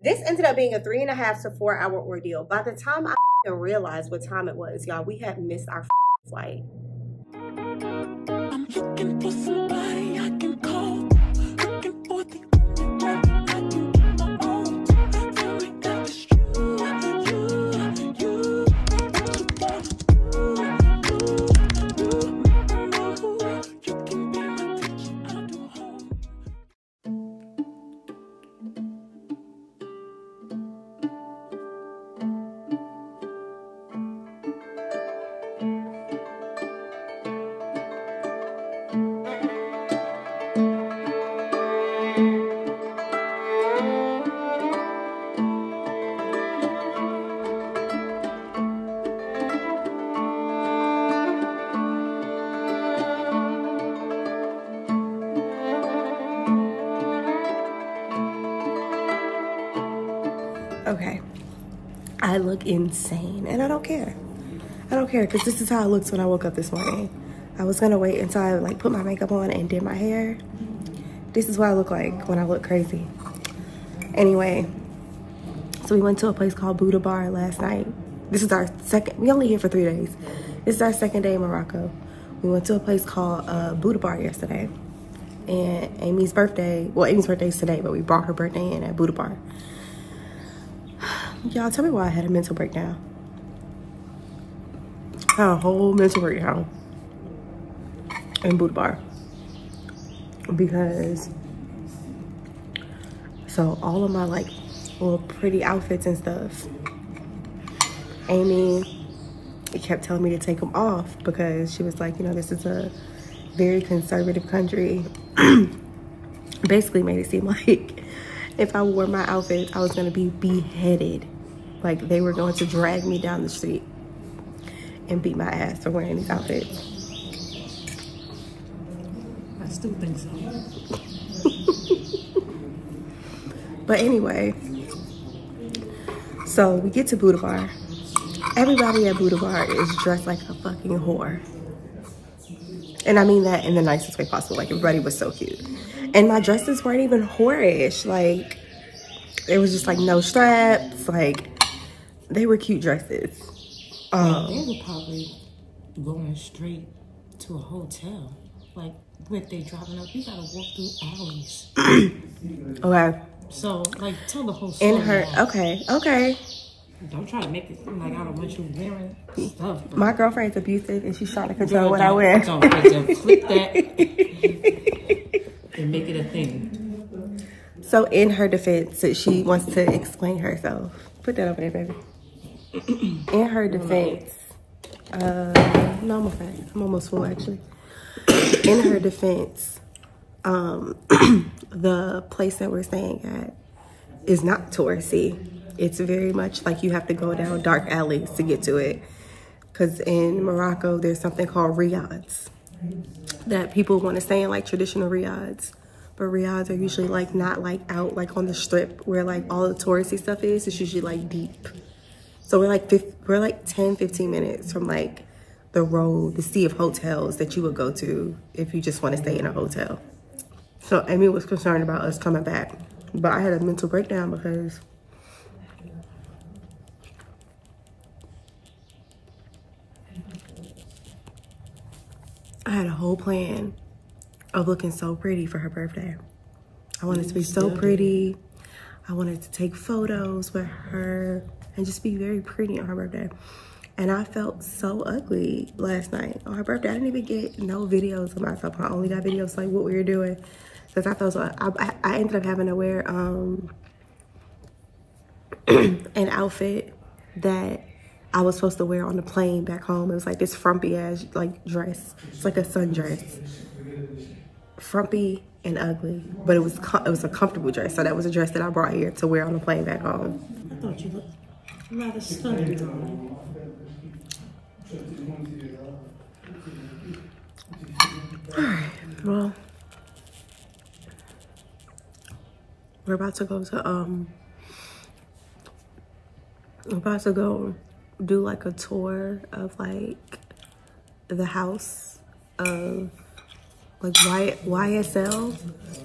This ended up being a 3.5 to 4 hour ordeal. By the time I realized what time it was, y'all, we had missed our flight. I'm looking for somebody I can call. Looking for the only one I can keep my own. Tell me that it's you. You can be my touch, I'll do home. Okay, I look insane and I don't care. I don't care because this is how it looks when I woke up this morning. I was gonna wait until I like put my makeup on and did my hair. This is what I look like when I look crazy. Anyway, so we went to a place called Buddha Bar last night. This is our second, we only here for 3 days. This is our second day in Morocco. We went to a place called Buddha Bar yesterday. And Amy's birthday, well, Amy's birthday is today, but we brought her birthday in at Buddha Bar. Y'all, tell me why I had a mental breakdown. I had a whole mental breakdown in Buddha Bar. Because, so all of my like little pretty outfits and stuff, Amy kept telling me to take them off because she was like, you know, this is a very conservative country. Basically made it seem like if I wore my outfits, I was gonna be beheaded. Like they were going to drag me down the street and beat my ass for wearing these outfits. I still think so. But anyway, so we get to Buddha Bar. Everybody at Buddha Bar is dressed like a fucking whore. And I mean that in the nicest way possible. Like everybody was so cute. And my dresses weren't even whorish. Like it was just like no straps. Like they were cute dresses. They were probably going straight to a hotel. Like when they driving up, you gotta walk through alleys. Okay. So like tell the whole story. In her, okay. Don't try to make it seem like I don't want you wearing stuff. But my girlfriend's abusive and she's trying to control what I wear. Don't click that and make it a thing. So in her defense, she wants to explain herself. Put that over there, baby. In her defense, no, I'm okay. I'm almost full actually. In her defense, the place that we're staying at is not touristy. It's very much like you have to go down dark alleys to get to it. Because in Morocco, there's something called riads that people want to stay in, like traditional riads. But riads are usually like not like out like on the strip where like all the touristy stuff is. It's usually like deep. So we're like 10, 15 minutes from like the road, the sea of hotels that you would go to if you just want to stay in a hotel. So Amy was concerned about us coming back. But I had a mental breakdown because I had a whole plan of looking so pretty for her birthday. I wanted to be so pretty. I wanted to take photos with her and just be very pretty on her birthday. And I felt so ugly last night on her birthday. I didn't even get no videos of myself. I only got videos like what we were doing. Because I felt so, I ended up having to wear an outfit that I was supposed to wear on the plane back home. It was like this frumpy ass like dress. It's like a sundress. Frumpy and ugly, but it was a comfortable dress. So that was a dress that I brought here to wear on the plane back home. I thought you looked rather stunning. All right, well, we're about to go do like a tour of like the house of like YSL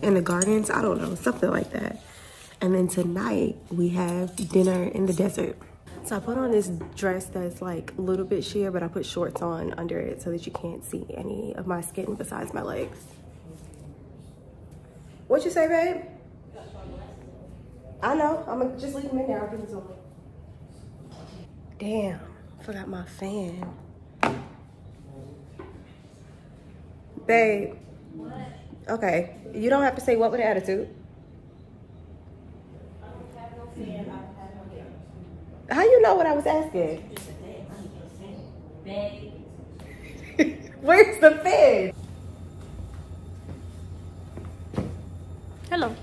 in the gardens. I don't know, something like that. And then tonight we have dinner in the desert. So I put on this dress that's like a little bit sheer, but I put shorts on under it so that you can't see any of my skin besides my legs. What you say, babe? I know. I'm gonna just leave them in there. I'll give them to them. Damn, forgot my fan. Babe. What? Okay, you don't have to say what with attitude. How you know what I was asking? Where's the fan? Hello.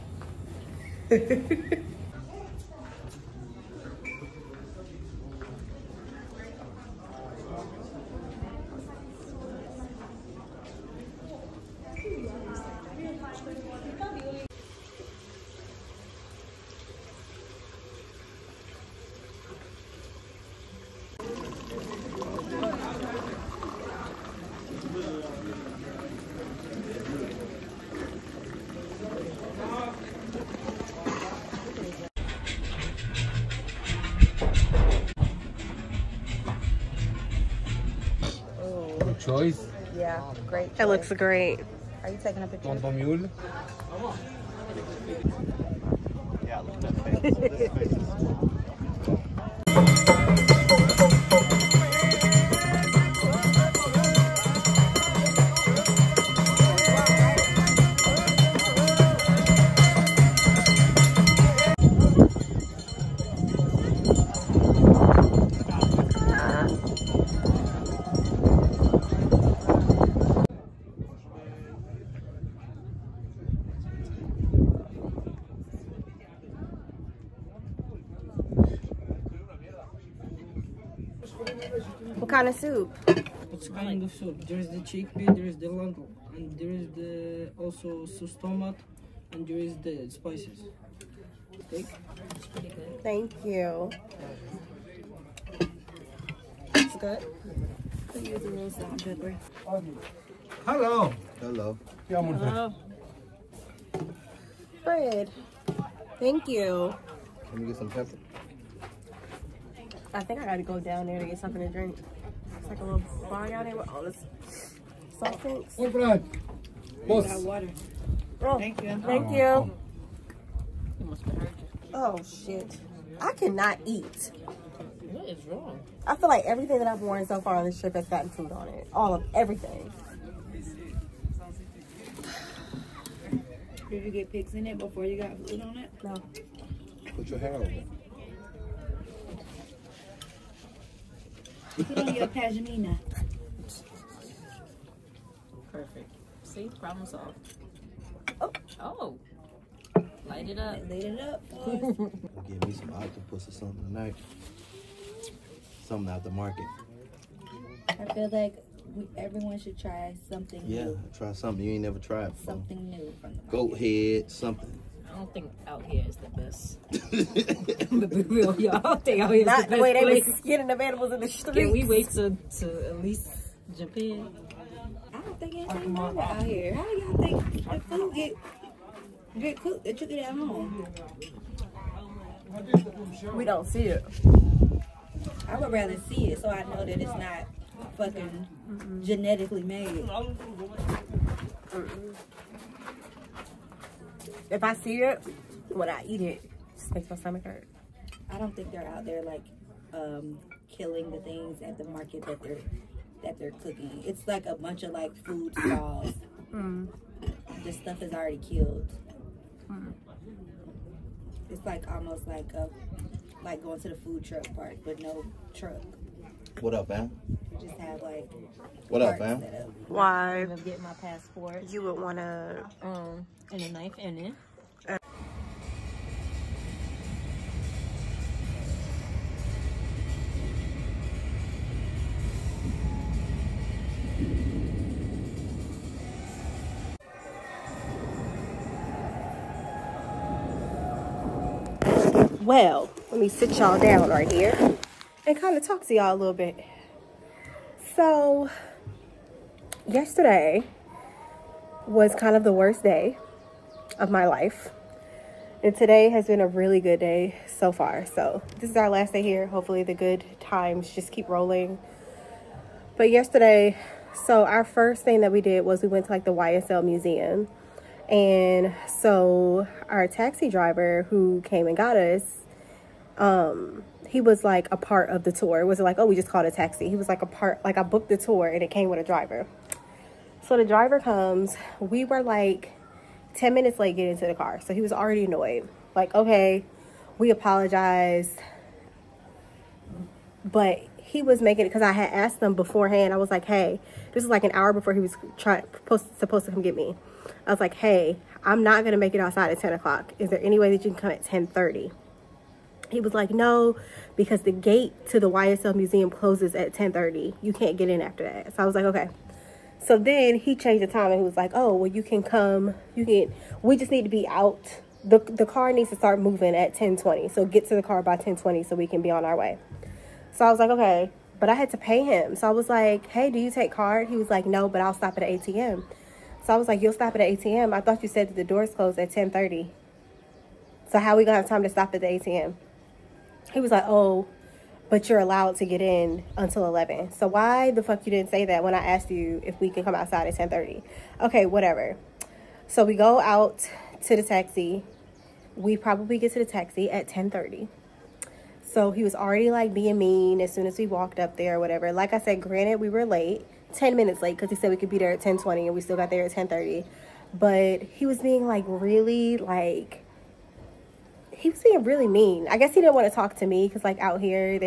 Good choice. Yeah, great. That looks great. Are you taking a picture? Tonto mule. Yeah, look at that face. This face is What kind of soup? What kind of soup? There is the chickpea, there is the lentil, and there is the also sauce tomat, and there is the spices. Okay? It's pretty good. Thank you. It's good. Could use a little salt and pepper. Hello. hello. Hello. Fred. Thank you. Can we get some pepper? I think I gotta go down there to get something to drink. It's like a little bar down there with all this soft drinks. Oi, Brad. Boss. Water. Oh, Thank you. thank you. You must have heard you. Oh shit. I cannot eat. What is wrong? I feel like everything that I've worn so far on this trip has gotten food on it. All of everything. Did you get pics in it before you got food on it? No. Put your hair over. Put on your pashmina. Perfect. See, problem solved. Oh. Oh. Light it up. Light it up. Give me some octopus or something tonight. Something out the market. I feel like everyone should try something Yeah, new. try something you ain't never tried before. Something new from the market. Goat head, something. I don't think out here is the best. I'm gonna be real, y'all. I don't think out here is Not the the best way they place. be skinning the animals in the streets. Can we wait to at least jump in? I don't think anything wrong out here. How do y'all think the food get cooked that you get at home? We don't see it. I would rather see it so I know that it's not fucking genetically made. If I see it, when I eat it, it just makes my stomach hurt. I don't think they're out there like killing the things at the market that they're cooking. It's like a bunch of like food stalls. The stuff is already killed. It's like almost like going to the food truck park, but no truck. What up, man? You just have like What up, carts man? set up. Why I'm gonna get my passport you would want to... and a knife in it. Well, let me sit y'all down right here and kind of talk to y'all a little bit. So, yesterday was kind of the worst day of my life. And today has been a really good day so far. So this is our last day here. Hopefully the good times just keep rolling. But yesterday, so our first thing that we did was we went to like the YSL museum. And so our taxi driver who came and got us, he was like a part of the tour. It wasn't like, oh, we just called a taxi. He was like a part, like I booked the tour and it came with a driver. So the driver comes, we were like 10 minutes late getting into the car. So he was already annoyed. Like, okay, we apologize. But he was making it, because I had asked them beforehand. I was like, hey, this is like an hour before he was supposed to come get me. I was like, hey, I'm not going to make it outside at 10 o'clock. Is there any way that you can come at 10:30? He was like, no, because the gate to the YSL museum closes at 10:30. You can't get in after that. So I was like, okay. So then he changed the time and he was like, oh, well, you can come. We just need to be out. The car needs to start moving at 10:20. So get to the car by 10:20 so we can be on our way. So I was like, okay. But I had to pay him. So I was like, hey, do you take card? He was like, no, but I'll stop at an ATM. So I was like, you'll stop at an ATM? I thought you said that the doors closed at 10:30. So how are we going to have time to stop at the ATM? He was like, oh, but you're allowed to get in until 11. So why the fuck you didn't say that when I asked you if we can come outside at 10:30? Okay, whatever. So we go out to the taxi. We probably get to the taxi at 10:30. So he was already like being mean as soon as we walked up there or whatever. Like I said, granted, we were late, 10 minutes late, because he said we could be there at 10:20 and we still got there at 10:30. But he was being like really like, he was being really mean. I guess he didn't want to talk to me because like out here,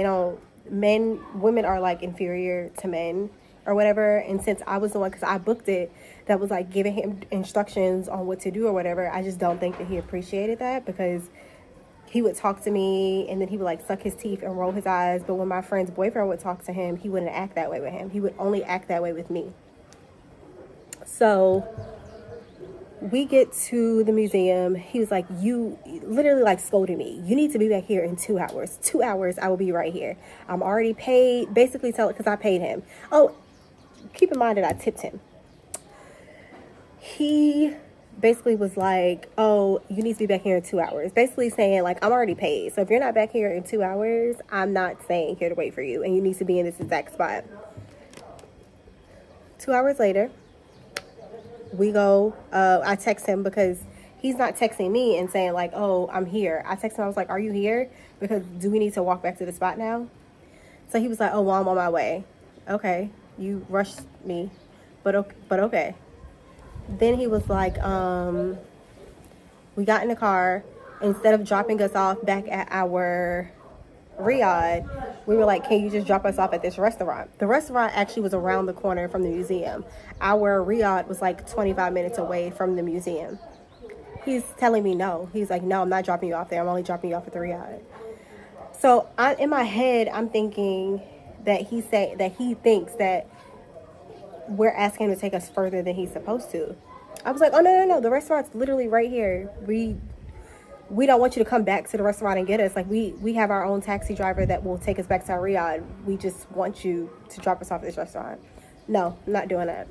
women are like inferior to men or whatever. And since I was the one, because I booked it, that was like giving him instructions on what to do or whatever, I just don't think that he appreciated that, because he would talk to me and then he would like suck his teeth and roll his eyes. But when my friend's boyfriend would talk to him, he wouldn't act that way with him. He would only act that way with me. So we get to the museum. He was like, you literally like scolded me. You need to be back here in 2 hours. 2 hours, I will be right here. I'm already paid. Basically tell it because I paid him. Oh, keep in mind that I tipped him. He basically was like, oh, you need to be back here in 2 hours. Basically saying like, I'm already paid. So if you're not back here in 2 hours, I'm not staying here to wait for you. And you need to be in this exact spot. 2 hours later, we go, I text him because he's not texting me and saying like, oh, I'm here. I text him, I was like, are you here? Because do we need to walk back to the spot now? So he was like, oh, well, I'm on my way. Okay, you rushed me, but okay. Then he was like, we got in the car. Instead of dropping us off back at our Riyadh, we were like, can you just drop us off at this restaurant? The restaurant actually was around the corner from the museum. Our Riyadh was like 25 minutes away from the museum. He's telling me no. He's like, no, I'm not dropping you off there. I'm only dropping you off at the Riyadh. So in my head, I'm thinking that he thinks that we're asking him to take us further than he's supposed to. I was like, oh, no. The restaurant's literally right here. We don't want you to come back to the restaurant and get us. Like, we have our own taxi driver that will take us back to our Riyadh. We just want you to drop us off at this restaurant. No, I'm not doing that.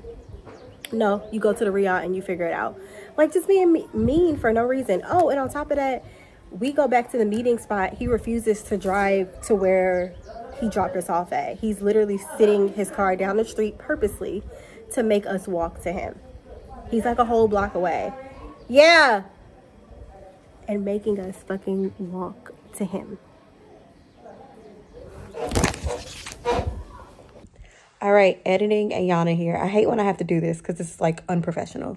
No, you go to the Riyadh and you figure it out. Like, just being mean for no reason. Oh, and on top of that, we go back to the meeting spot. He refuses to drive to where he dropped us off at. He's literally sitting his car down the street purposely to make us walk to him. He's like a whole block away. Yeah. And making us fucking walk to him. All right, editing and Yana here. I hate when I have to do this because this is like unprofessional.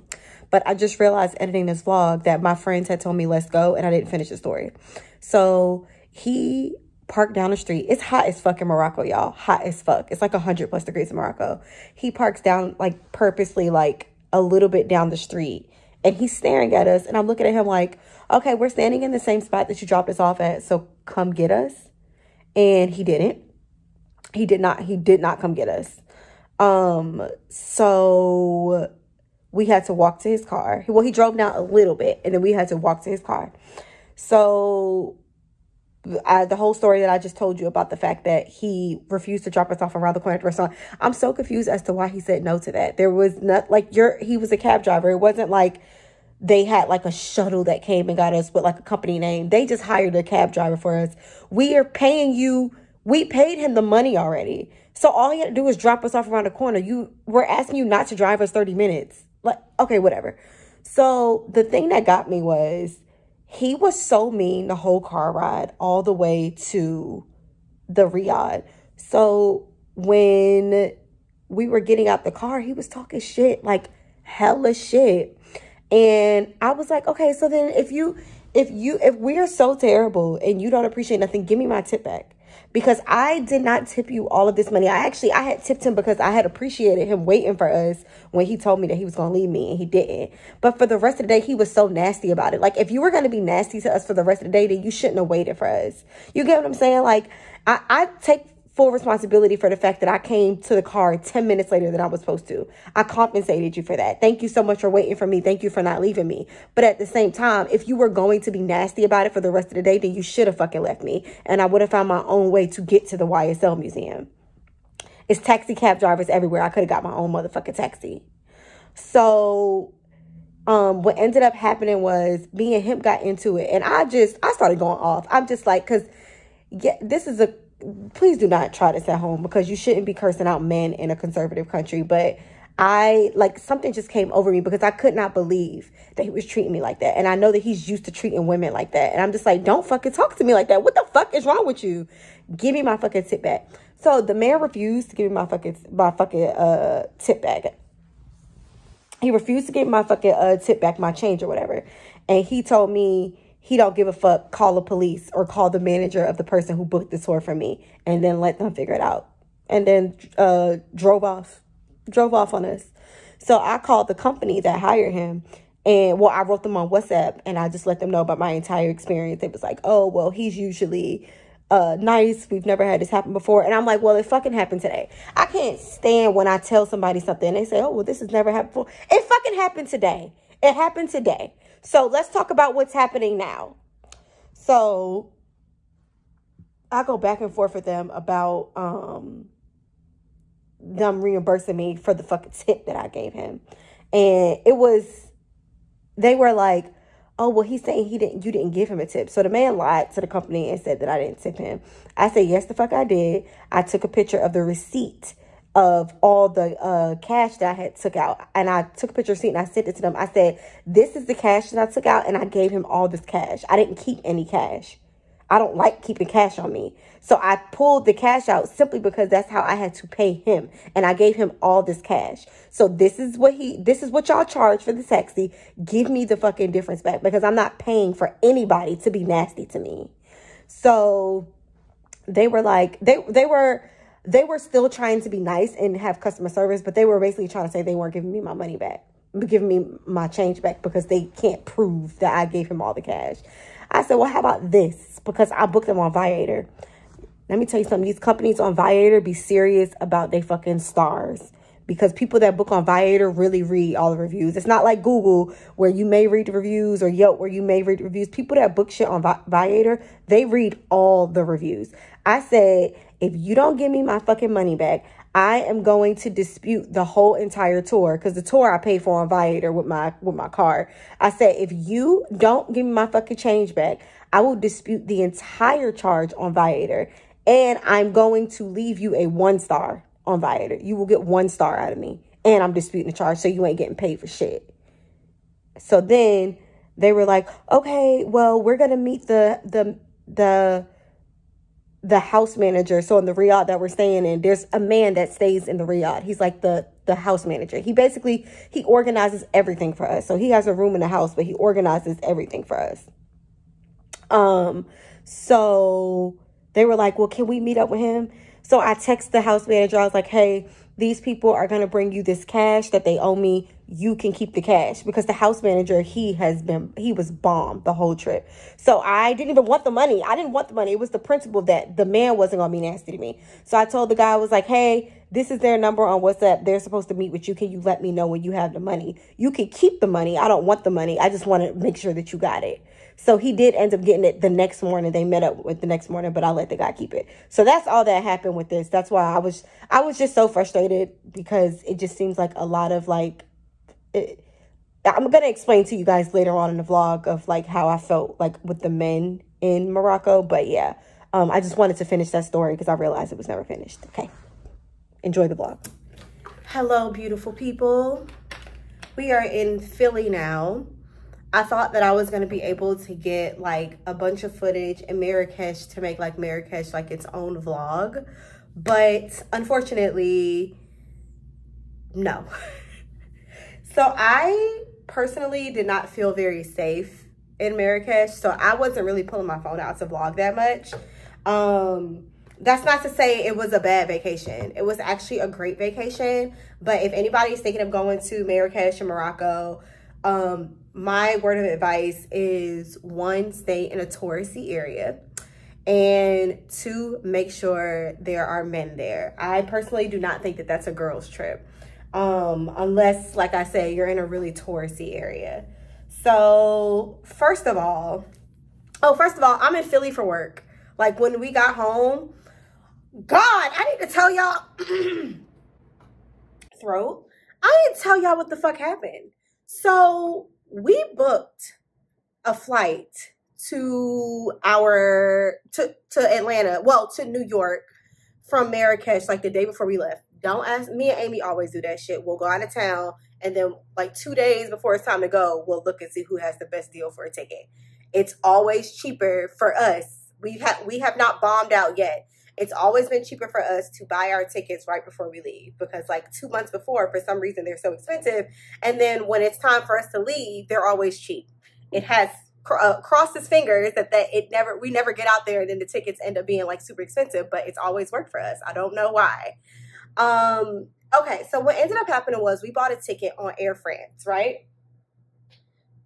But I just realized editing this vlog that my friends had told me let's go and I didn't finish the story. So he parked down the street. It's hot as fuck in Morocco, y'all. Hot as fuck. It's like 100+ degrees in Morocco. He parks down like purposely like a little bit down the street. And he's staring at us. And I'm looking at him like, okay, we're standing in the same spot that you dropped us off at. So come get us. And he didn't. He did not come get us. So we had to walk to his car. Well, he drove down a little bit and then we had to walk to his car. So the whole story that I just told you about the fact that he refused to drop us off around the corner at the restaurant. I'm so confused as to why he said no to that. There was not like he was a cab driver. It wasn't like they had like a shuttle that came and got us with like a company name. They just hired a cab driver for us. We are paying you. We paid him the money already. So all he had to do was drop us off around the corner. We're asking you not to drive us 30 minutes. Like, okay, whatever. So the thing that got me was he was so mean the whole car ride all the way to the Riyadh. So when we were getting out the car, he was talking shit, like hella shit. And I was like, okay, so then if we are so terrible and you don't appreciate nothing, give me my tip back. Because I did not tip you all of this money. I had tipped him because I had appreciated him waiting for us when he told me that he was going to leave me, and he didn't. But for the rest of the day, he was so nasty about it. Like, if you were going to be nasty to us for the rest of the day, then you shouldn't have waited for us. You get what I'm saying? Like, I take full responsibility for the fact that I came to the car 10 minutes later than I was supposed to. I compensated you for that. Thank you so much for waiting for me. Thank you for not leaving me. But at the same time, if you were going to be nasty about it for the rest of the day, then you should have fucking left me. And I would have found my own way to get to the YSL museum. It's taxi cab drivers everywhere. I could have got my own motherfucking taxi. So what ended up happening was me and him got into it. And I started going off. I'm just like, because yeah, please do not try this at home, because you shouldn't be cursing out men in a conservative country. But something just came over me because I could not believe that he was treating me like that. And I know that he's used to treating women like that. And I'm just like, don't fucking talk to me like that. What the fuck is wrong with you? Give me my fucking tip back. So the man refused to give me my fucking tip back. He refused to give me my fucking tip back, my change or whatever. And he told me he don't give a fuck, call the police or call the manager of the person who booked the tour for me, and then let them figure it out. And then drove off on us. So I called the company that hired him, and I wrote them on WhatsApp, and I just let them know about my entire experience. It was like, oh, well, he's usually nice. We've never had this happen before. And I'm like, well, it fucking happened today. I can't stand when I tell somebody something and they say, oh, well, this has never happened before. It fucking happened today. It happened today. So let's talk about what's happening now. So I go back and forth with them about them reimbursing me for the fucking tip that I gave him. And they were like, oh, well, he's saying you didn't give him a tip. So the man lied to the company and said that I didn't tip him. I said, yes, the fuck I did. I took a picture of the receipt of all the cash that I had took out. And I took a picture of the receipt and I sent it to them. I said, this is the cash that I took out, and I gave him all this cash. I didn't keep any cash. I don't like keeping cash on me. So I pulled the cash out simply because that's how I had to pay him. And I gave him all this cash. So this is what y'all charge for the taxi. Give me the fucking difference back, because I'm not paying for anybody to be nasty to me. So they were like, they were still trying to be nice and have customer service, but they were basically trying to say they weren't giving me my money back, giving me my change back, because they can't prove that I gave him all the cash. I said, well, how about this? Because I booked them on Viator. Let me tell you something. These companies on Viator be serious about their fucking stars, because people that book on Viator really read all the reviews. It's not like Google, where you may read the reviews, or Yelp, where you may read the reviews. People that book shit on Viator, they read all the reviews. I said, if you don't give me my fucking money back, I am going to dispute the whole entire tour, because the tour I paid for on Viator with my card. I said, if you don't give me my fucking change back, I will dispute the entire charge on Viator, and I'm going to leave you a 1-star on Viator. You will get 1 star out of me, and I'm disputing the charge, so you ain't getting paid for shit. So then they were like, okay, well, we're gonna meet the house manager. So in the Riyadh that we're staying in, there's a man that stays in the Riyadh. He's like the house manager. He organizes everything for us. So he has a room in the house, but he organizes everything for us. So they were like, well, can we meet up with him? So I text the house manager. I was like, hey, these people are going to bring you this cash that they owe me. You can keep the cash, because the house manager, he was bombed the whole trip. So I didn't even want the money. I didn't want the money. It was the principle that the man wasn't going to be nasty to me. So I told the guy, I was like, hey, this is their number on WhatsApp. They're supposed to meet with you. Can you let me know when you have the money? You can keep the money. I don't want the money. I just want to make sure that you got it. So he did end up getting it the next morning. They met up with the next morning, but I let the guy keep it. So that's all that happened with this. That's why I was just so frustrated, because it just seems like a lot of I'm going to explain to you guys later on in the vlog of like how I felt like with the men in Morocco. But yeah, I just wanted to finish that story because I realized it was never finished. Okay. Enjoy the vlog. Hello, beautiful people. We are in Philly now. I thought that I was going to be able to get like a bunch of footage in Marrakesh to make like Marrakesh like its own vlog. But unfortunately, no. So I personally did not feel very safe in Marrakesh. So I wasn't really pulling my phone out to vlog that much. That's not to say it was a bad vacation. It was actually a great vacation. But if anybody's thinking of going to Marrakesh or Morocco, my word of advice is 1, stay in a touristy area, and 2, make sure there are men there. I personally do not think that that's a girl's trip, unless, like I said, you're in a really touristy area. So first of all, I'm in Philly for work. Like when we got home, God, I need to tell y'all, I need to tell y'all what the fuck happened. So we booked a flight to Atlanta, well, to New York from Marrakesh, like the day before we left. Don't ask me, and Amy always do that shit. We'll go out of town, and then like 2 days before it's time to go, we'll look and see who has the best deal for a ticket. It's always cheaper for us. We have not bombed out yet. It's always been cheaper for us to buy our tickets right before we leave, because like 2 months before, for some reason, they're so expensive. And then when it's time for us to leave, they're always cheap. It has crossed his fingers that we never get out there and then the tickets end up being like super expensive, but it's always worked for us. I don't know why. Okay, so what ended up happening was we bought a ticket on Air France, right?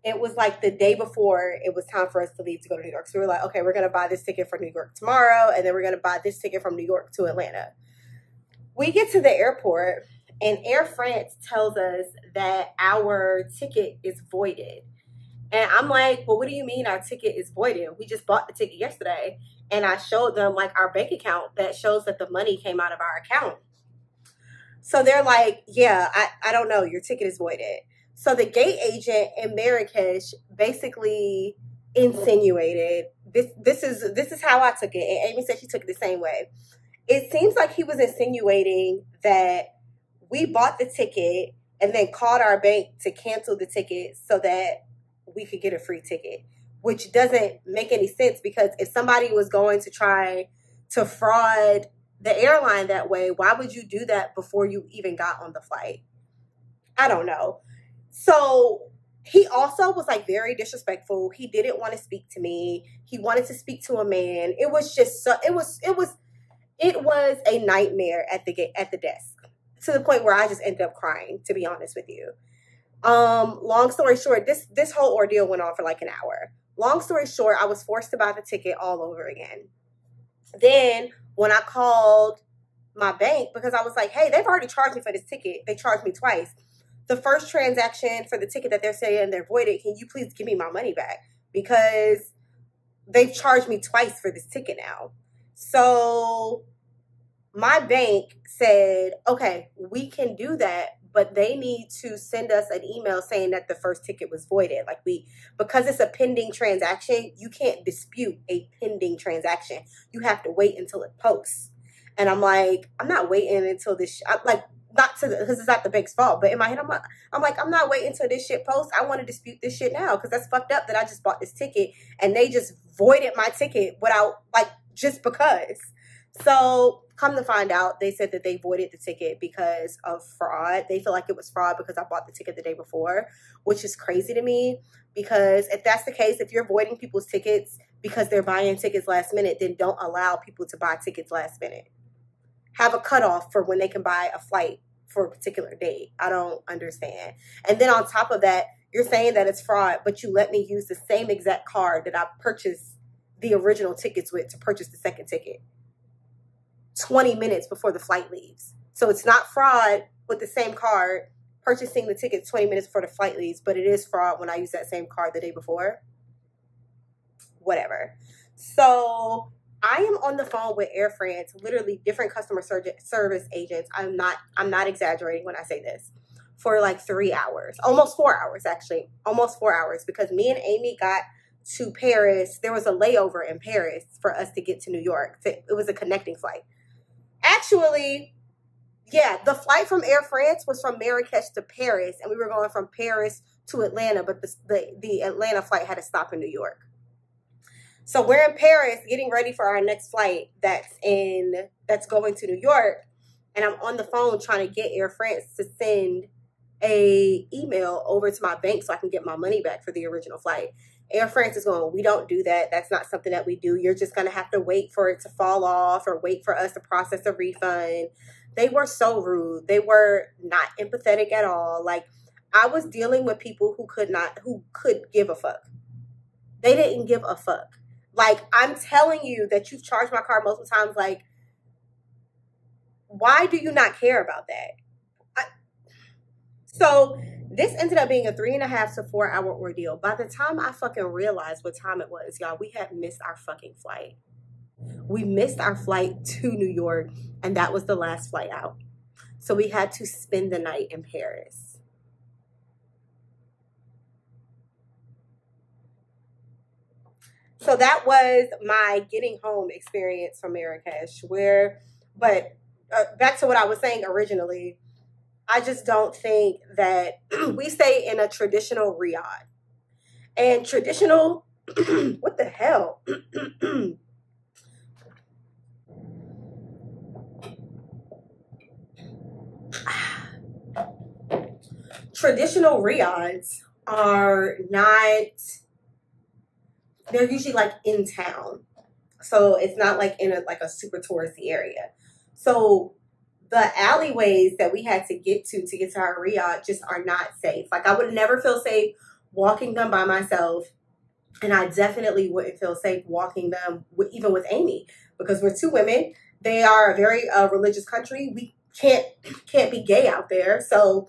It was like the day before it was time for us to leave to go to New York. So we were like, okay, we're going to buy this ticket for New York tomorrow, and then we're going to buy this ticket from New York to Atlanta. We get to the airport, and Air France tells us that our ticket is voided. And I'm like, well, what do you mean our ticket is voided? We just bought the ticket yesterday. And I showed them like our bank account that shows that the money came out of our account. So they're like, yeah, I don't know. Your ticket is voided. So the gate agent in Marrakesh basically insinuated, this is how I took it. And Amy said she took it the same way. It seems like he was insinuating that we bought the ticket and then called our bank to cancel the ticket so that we could get a free ticket, which doesn't make any sense, because if somebody was going to try to fraud the airline that way, why would you do that before you even got on the flight? I don't know. So he also was like very disrespectful. He didn't want to speak to me. He wanted to speak to a man. It was just so, it was a nightmare at the desk, to the point where I just ended up crying, to be honest with you. Long story short, this whole ordeal went on for like an hour. Long story short, I was forced to buy the ticket all over again. Then when I called my bank, because I was like, hey, they've already charged me for this ticket. They charged me twice. The first transaction for the ticket that they're saying they're voided, can you please give me my money back? Because they've charged me twice for this ticket now. So my bank said, okay, we can do that, but they need to send us an email saying that the first ticket was voided. Like because it's a pending transaction, you can't dispute a pending transaction. You have to wait until it posts. And I'm like, I'm not waiting until this, because it's not the bank's fault. But in my head, I'm like, I'm not waiting until this shit posts. I want to dispute this shit now, because that's fucked up that I just bought this ticket and they just voided my ticket without, like, just because. So come to find out, they said that they voided the ticket because of fraud. They feel like it was fraud because I bought the ticket the day before, which is crazy to me, because if that's the case, if you're voiding people's tickets because they're buying tickets last minute, then don't allow people to buy tickets last minute. Have a cutoff for when they can buy a flight for a particular date. I don't understand. And then on top of that, you're saying that it's fraud, but you let me use the same exact card that I purchased the original tickets with to purchase the second ticket 20 minutes before the flight leaves. So it's not fraud with the same card, purchasing the tickets 20 minutes before the flight leaves, but it is fraud when I use that same card the day before. Whatever. So I am on the phone with Air France, literally different customer service agents. I'm not exaggerating when I say this, for like 3 hours, almost 4 hours, actually, almost 4 hours, because me and Amy got to Paris. There was a layover in Paris for us to get to New York. It was a connecting flight. Actually, yeah, the flight from Air France was from Marrakesh to Paris, and we were going from Paris to Atlanta, but the Atlanta flight had to stop in New York. So we're in Paris getting ready for our next flight that's going to New York, and I'm on the phone trying to get Air France to send a email over to my bank so I can get my money back for the original flight. Air France is going, we don't do that. That's not something that we do. You're just going to have to wait for it to fall off or wait for us to process a refund. They were so rude. They were not empathetic at all. Like, I was dealing with people who could give a fuck. They didn't give a fuck. Like, I'm telling you that you've charged my card multiple times. Like, why do you not care about that? So this ended up being a 3.5 to 4 hour ordeal. By the time I fucking realized what time it was, y'all, we had missed our fucking flight. We missed our flight to New York, and that was the last flight out. So we had to spend the night in Paris. So that was my getting home experience from Marrakesh. But back to what I was saying originally, I just don't think that we stay in a traditional riad. And traditional, what the hell? Traditional riads are not, they're usually like in town. So it's not like in a super touristy area. So the alleyways that we had to get to our riad just are not safe. Like, I would never feel safe walking them by myself. And I definitely wouldn't feel safe walking them even with Amy, because we're two women. They are a very religious country. We can't be gay out there. So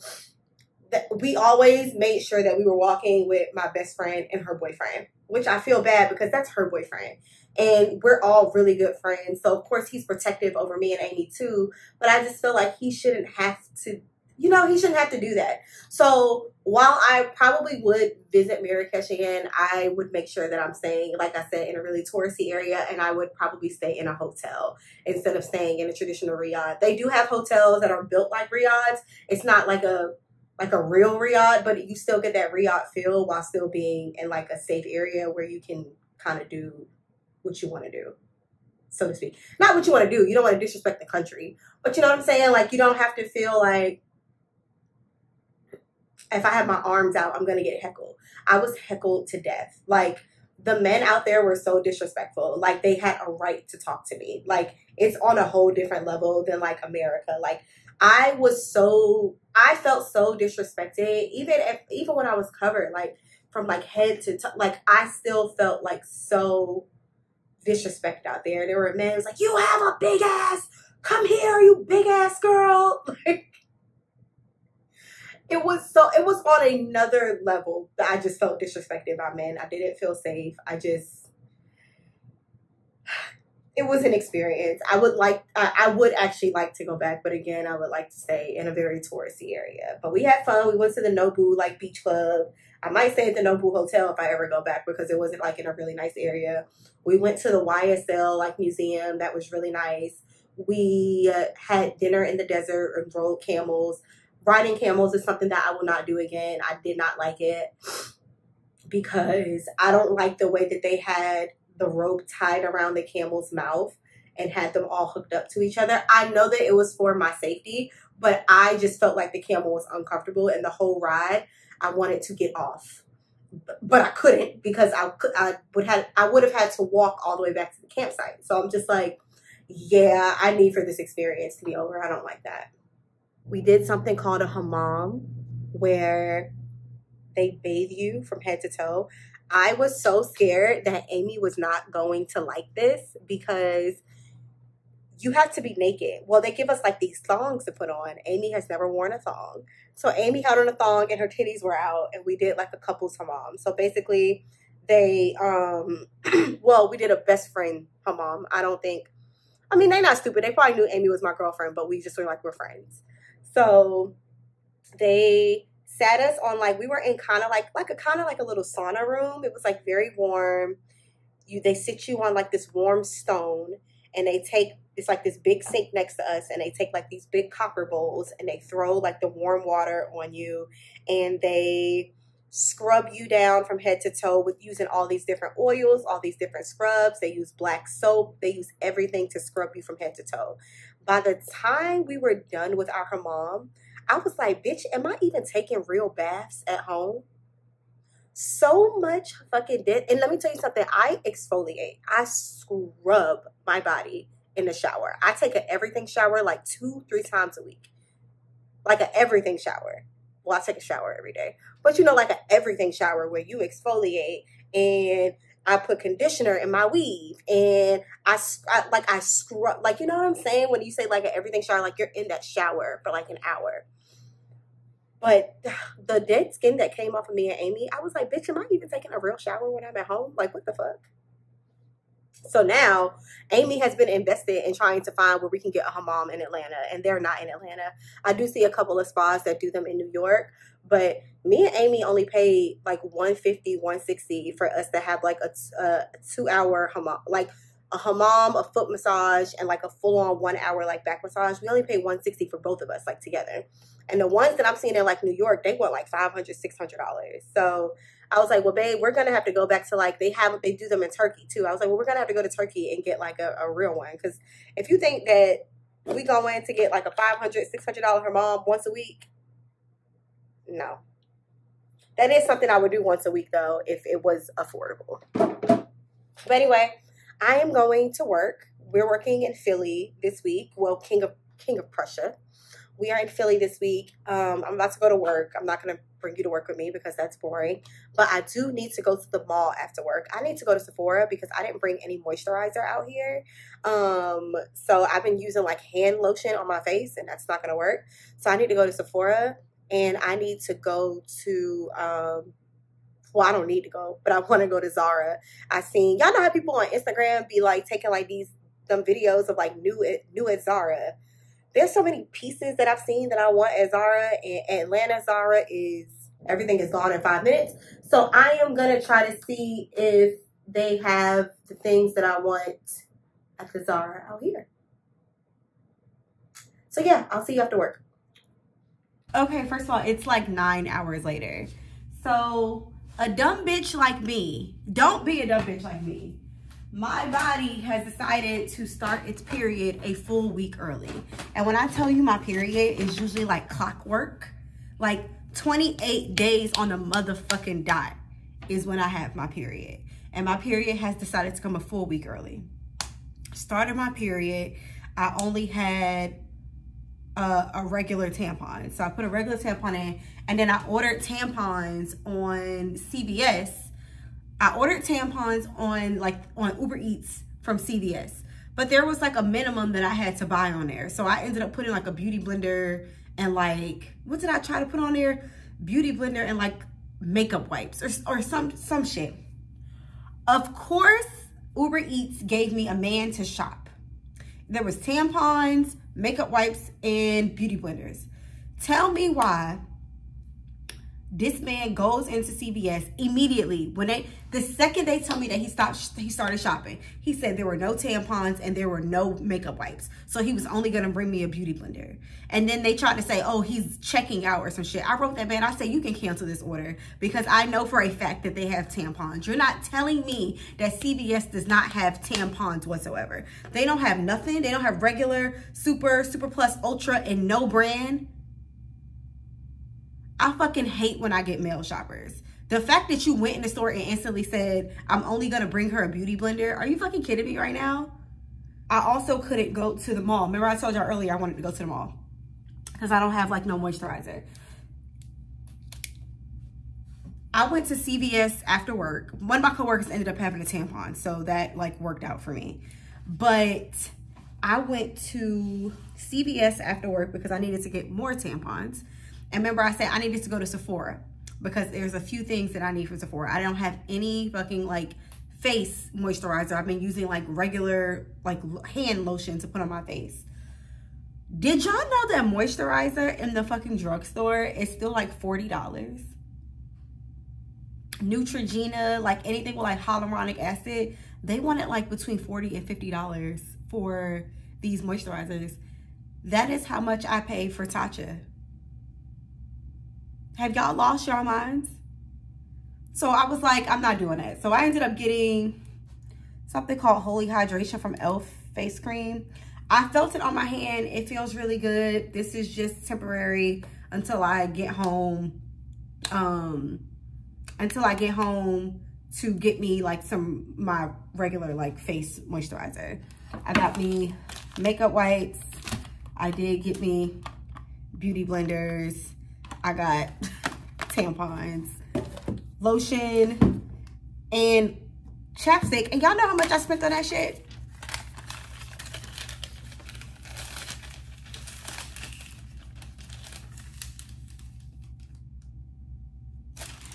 we always made sure that we were walking with my best friend and her boyfriend, which I feel bad because that's her boyfriend. And we're all really good friends. So, of course, he's protective over me and Amy, too. But I just feel like he shouldn't have to, he shouldn't have to do that. So while I probably would visit Marrakesh again, I would make sure that I'm staying, like I said, in a really touristy area. And I would probably stay in a hotel instead of staying in a traditional riad. They do have hotels that are built like riads. It's not like a real riad, but you still get that riad feel while still being in like a safe area where you can kind of do what you want to do, so to speak. Not what you want to do. You don't want to disrespect the country, but you know what I'm saying? Like, you don't have to feel like if I have my arms out, I'm going to get heckled. I was heckled to death. Like, the men out there were so disrespectful. Like, they had a right to talk to me. Like, it's on a whole different level than like America. Like, I felt so disrespected, even when I was covered, like from like head to toe. Like, I still felt like so disrespected out there. There were men who was like, you have a big ass, come here, you big ass girl. Like, it was on another level that I just felt disrespected by men. I didn't feel safe. It was an experience. I would actually like to go back, but again, I would like to stay in a very touristy area. But we had fun. We went to the Nobu like beach club. I might stay at the Nobu Hotel if I ever go back, because it wasn't like in a really nice area. We went to the YSL like museum. That was really nice. We had dinner in the desert and rode camels. Riding camels is something that I will not do again. I did not like it because I don't like the way that they had the rope tied around the camel's mouth and had them all hooked up to each other. I know that it was for my safety, but I just felt like the camel was uncomfortable, and the whole ride I wanted to get off, but I couldn't because I would have had to walk all the way back to the campsite. So I'm just like, yeah, I need for this experience to be over. I don't like that. We did something called a hammam, where they bathe you from head to toe. I was so scared that Amy was not going to like this because you have to be naked. Well, they give us like these thongs to put on. Amy has never worn a thong. So Amy had on a thong and her titties were out, and we did like a couple's hammam. So basically they, well, we did a best friend hammam. They're not stupid. They probably knew Amy was my girlfriend, but we just were like, we're friends. So They sat us on like, we were in kind of like a little sauna room. It was like very warm. They sit you on like this warm stone, and they take, it's like this big sink next to us, and they take like these big copper bowls and they throw like the warm water on you, and they scrub you down from head to toe with using all these different oils, all these different scrubs. They use black soap. They use everything to scrub you from head to toe. By the time we were done with our hammam, I was like, bitch, am I even taking real baths at home? So much fucking dead. And let me tell you something. I exfoliate. I scrub my body in the shower. I take an everything shower like 2-3 times a week. Like an everything shower. Well, I take a shower every day. But you know, like an everything shower where you exfoliate, and I put conditioner in my weave, and I scrub. Like, you know what I'm saying? When you say like an everything shower, like you're in that shower for like an hour. But the dead skin that came off of me and Amy, I was like, bitch, am I even taking a real shower when I'm at home? Like, what the fuck? So now Amy has been invested in trying to find where we can get a hammam in Atlanta, and they're not in Atlanta. I do see a couple of spas that do them in New York, but me and Amy only paid like $150, $160 for us to have like a 2-hour hammam, like a hammam, a foot massage, and like a full-on 1 hour like back massage. We only paid $160 for both of us, like together. And the ones that I'm seeing in like New York, they want like $500, $600. So I was like, well, babe, we're gonna have to go back to like, they do them in Turkey too. I was like, well, we're gonna have to go to Turkey and get like a real one, because if you think that we go in to get like a $500, $600 hammam once a week, no. That is something I would do once a week though, if it was affordable. But anyway, I am going to work. We're working in Philly this week. Well, King of Prussia. We are in Philly this week. I'm about to go to work. I'm not going to bring you to work with me because that's boring. But I do need to go to the mall after work. I need to go to Sephora because I didn't bring any moisturizer out here. So I've been using like hand lotion on my face, and that's not going to work. So I need to go to Sephora, and I need to go to, well, I don't need to go, but I want to go to Zara. I seen, y'all know how people on Instagram be like taking like them videos of like new at Zara. There's so many pieces that I've seen that I want at Zara, and Atlanta Zara everything is gone in 5 minutes. So I am going to try to see if they have the things that I want at the Zara out here. So yeah, I'll see you after work. Okay, first of all, it's like 9 hours later. So a dumb bitch like me, don't be a dumb bitch like me. My body has decided to start its period a full week early. And when I tell you my period is usually like clockwork, like 28 days on the motherfucking dot is when I have my period. And my period has decided to come a full week early. Started my period, I only had a regular tampon. So I put a regular tampon in, and then I ordered tampons on CVS. I ordered tampons on Uber Eats from CVS, but there was like a minimum that I had to buy on there. So I ended up putting like a beauty blender and like, what did I try to put on there? Beauty blender and like makeup wipes or some shit. Of course, Uber Eats gave me a man to shop. There was tampons, makeup wipes, and beauty blenders. Tell me why this man goes into CVS immediately the second they tell me that he started shopping. He said there were no tampons and there were no makeup wipes. So he was only gonna bring me a beauty blender. And then they tried to say, oh, he's checking out or some shit. I wrote that man, I said, you can cancel this order because I know for a fact that they have tampons. You're not telling me that CVS does not have tampons whatsoever. They don't have nothing. They don't have regular, super plus, ultra, and no brand. I fucking hate when I get male shoppers. The fact that you went in the store and instantly said, I'm only gonna bring her a beauty blender. Are you fucking kidding me right now? I also couldn't go to the mall. Remember I told y'all earlier I wanted to go to the mall because I don't have like no moisturizer. I went to CVS after work. One of my coworkers ended up having a tampon, so that like worked out for me. But I went to CVS after work because I needed to get more tampons. And remember I said I needed to go to Sephora because there's a few things that I need from Sephora. I don't have any fucking like face moisturizer. I've been using like regular like hand lotion to put on my face. Did y'all know that moisturizer in the fucking drugstore is still like $40? Neutrogena, like anything with like hyaluronic acid, they want it like between $40 and $50 for these moisturizers. That is how much I pay for Tatcha. Have y'all lost your minds? So I was like, I'm not doing that. So I ended up getting something called Holy Hydration from e.l.f. face cream. I felt it on my hand. It feels really good. This is just temporary until I get home. Until I get home to get me like my regular like face moisturizer. I got me makeup wipes. I did get me beauty blenders. I got tampons, lotion, and chapstick. And y'all know how much I spent on that shit?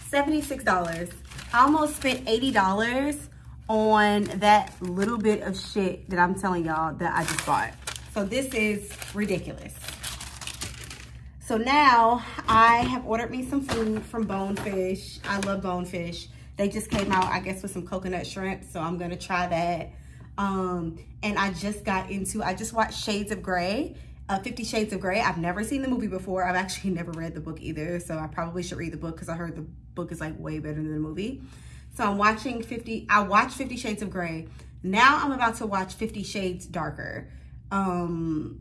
$76. I almost spent $80 on that little bit of shit that I'm telling y'all that I just bought. So this is ridiculous. So now I have ordered me some food from Bonefish. I love Bonefish. They just came out, I guess, with some coconut shrimp. So I'm gonna try that. And I just watched Shades of Grey. 50 Shades of Grey. I've never seen the movie before. I've actually never read the book either, so I probably should read the book because I heard the book is like way better than the movie. So I watched 50 Shades of Grey. Now I'm about to watch 50 Shades Darker. Word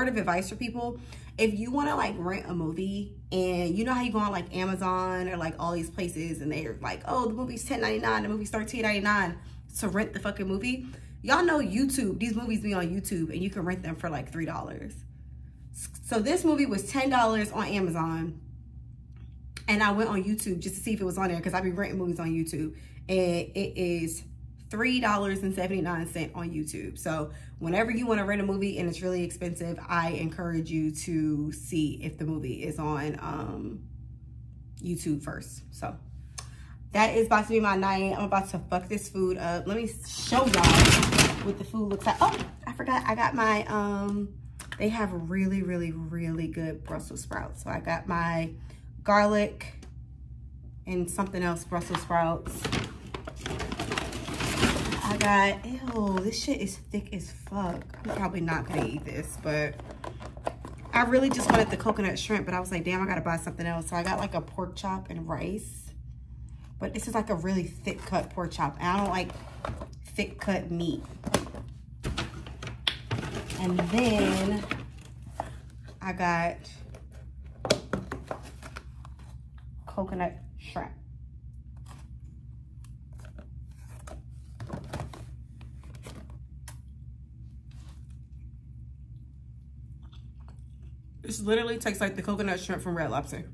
of advice for people. If you want to like rent a movie, and you know how you go on like Amazon or like all these places and they're like, oh, the movie's $10.99, the movie's $13.99 to rent the fucking movie. Y'all know YouTube, these movies be on YouTube and you can rent them for like $3. So this movie was $10 on Amazon. And I went on YouTube just to see if it was on there because I be renting movies on YouTube. And it is $3.79 on YouTube. So whenever you want to rent a movie and it's really expensive, I encourage you to see if the movie is on YouTube first. So that is about to be my night. I'm about to fuck this food up. Let me show y'all what the food looks like. Oh, I forgot. I got my, they have really, really, really good Brussels sprouts. So I got my garlic and something else Brussels sprouts. I got, ew, this shit is thick as fuck. I'm probably not gonna eat this, but I really just wanted the coconut shrimp, but I was like, damn, I gotta buy something else. So I got like a pork chop and rice. But this is like a really thick cut pork chop. And I don't like thick cut meat. And then I got coconut shrimp. This literally tastes like the coconut shrimp from Red Lobster.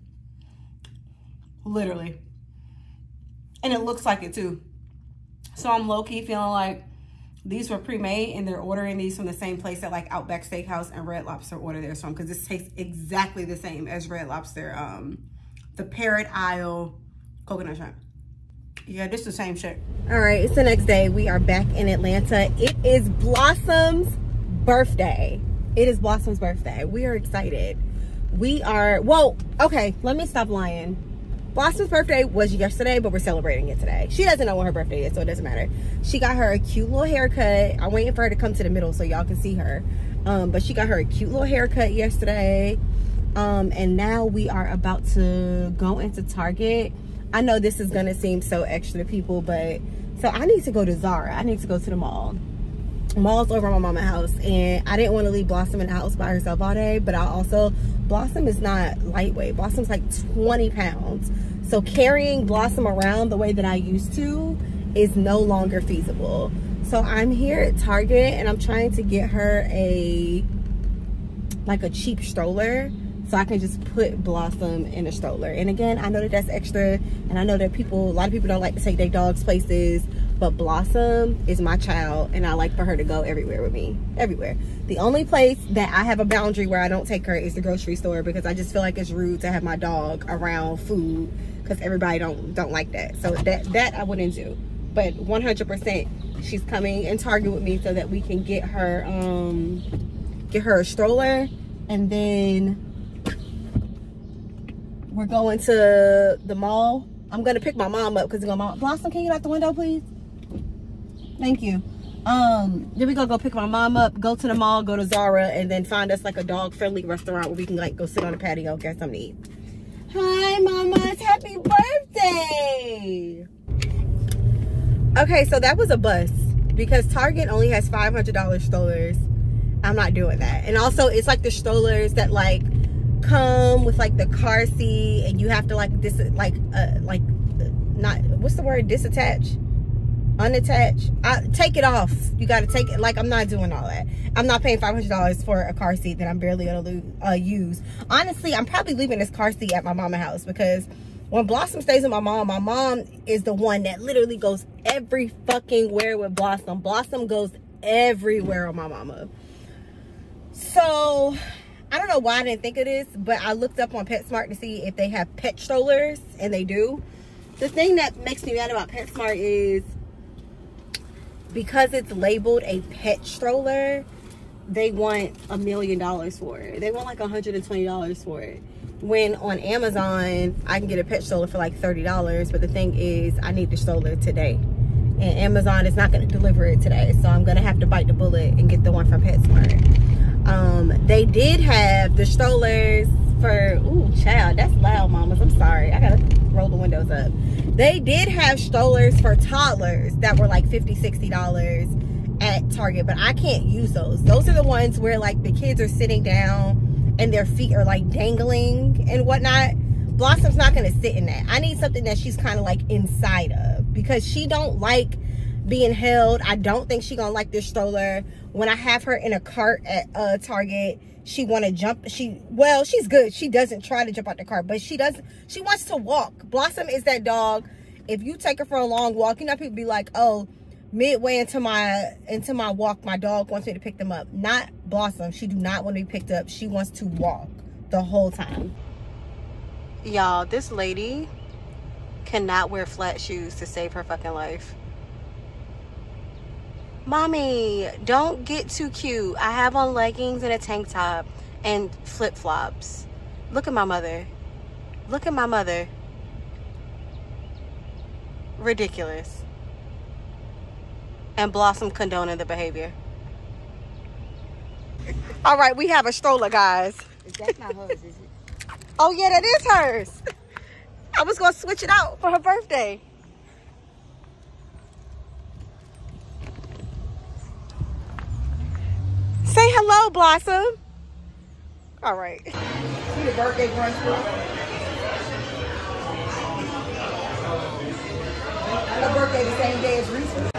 Literally. And it looks like it too. So I'm low-key feeling like these were pre-made and they're ordering these from the same place that like Outback Steakhouse and Red Lobster order theirs from, because this tastes exactly the same as Red Lobster, the Parrot Isle coconut shrimp. Yeah, this is the same shit. All right, it's the next day. We are back in Atlanta. It is Blossom's birthday. It is Blossom's birthday. We are excited. We are, well, okay, let me stop lying. Blossom's birthday was yesterday, but we're celebrating it today. She doesn't know when her birthday is, so it doesn't matter. She got her a cute little haircut. I'm waiting for her to come to the middle so y'all can see her. But she got her a cute little haircut yesterday. And now we are about to go into Target. I know this is gonna seem so extra to people, but so I need to go to Zara. I need to go to the mall. Mall's over at my mama's house, and I didn't want to leave Blossom in the house by herself all day, but I also, Blossom is not lightweight. Blossom's like 20 pounds. So carrying Blossom around the way that I used to is no longer feasible. So I'm here at Target and I'm trying to get her like a cheap stroller so I can just put Blossom in a stroller. And again, I know that that's extra, and I know that a lot of people don't like to take their dogs places, but Blossom is my child and I like for her to go everywhere with me, everywhere. The only place that I have a boundary where I don't take her is the grocery store, because I just feel like it's rude to have my dog around food, because everybody don't like that. So that I wouldn't do. But 100% She's coming in Target with me so that we can get her a stroller, and then we're going to the mall. I'm gonna pick my mom up because Blossom, can you get out the window, please? Thank you. Then we gonna go pick my mom up, go to the mall, go to Zara, and then find us like a dog-friendly restaurant where we can like go sit on the patio, get something to eat. Hi, mamas, happy birthday! Okay, so that was a bust because Target only has $500 strollers. I'm not doing that. And also, it's like the strollers that like come with like the car seat, and you have to like what's the word? Disattach. Unattached. Take it off. You got to take it. Like, I'm not doing all that. I'm not paying $500 for a car seat that I'm barely gonna use. Honestly, I'm probably leaving this car seat at my mama's house because when Blossom stays with my mom is the one that literally goes every fucking where with Blossom. Blossom goes everywhere on my mama. So I don't know why I didn't think of this, but I looked up on PetSmart to see if they have pet strollers, and they do. The thing that makes me mad about PetSmart is because it's labeled a pet stroller, they want $1 million for it. They want like $120 for it. When on Amazon, I can get a pet stroller for like $30, but the thing is, I need the stroller today. And Amazon is not going to deliver it today, so I'm going to have to bite the bullet and get the one from PetSmart. They did have the strollers for, ooh, child, that's loud, mamas. I'm sorry. I got to roll the windows up. They did have strollers for toddlers that were like $50, $60 at Target, but I can't use those. Those are the ones where like the kids are sitting down and their feet are like dangling and whatnot. Blossom's not going to sit in that. I need something that she's kind of like inside of because she don't like being held. I don't think she gonna like this stroller. When I have her in a cart at Target, she want to jump. Well, she's good. She doesn't try to jump out the cart, but she wants to walk. Blossom is that dog. If you take her for a long walk, you know, people be like, oh, midway into my walk, my dog wants me to pick them up. Not Blossom. She do not want to be picked up. She wants to walk the whole time. Y'all, this lady cannot wear flat shoes to save her fucking life. Mommy, don't get too cute. I have on leggings and a tank top and flip-flops. Look at my mother. Look at my mother. Ridiculous. And Blossom condoning the behavior. All right, we have a stroller, guys. That's not hers, is it? Oh, yeah, that is hers. I was going to switch it out for her birthday. Say hello, Blossom. All right. See the birthday brunch. Her birthday the same day as Reese's.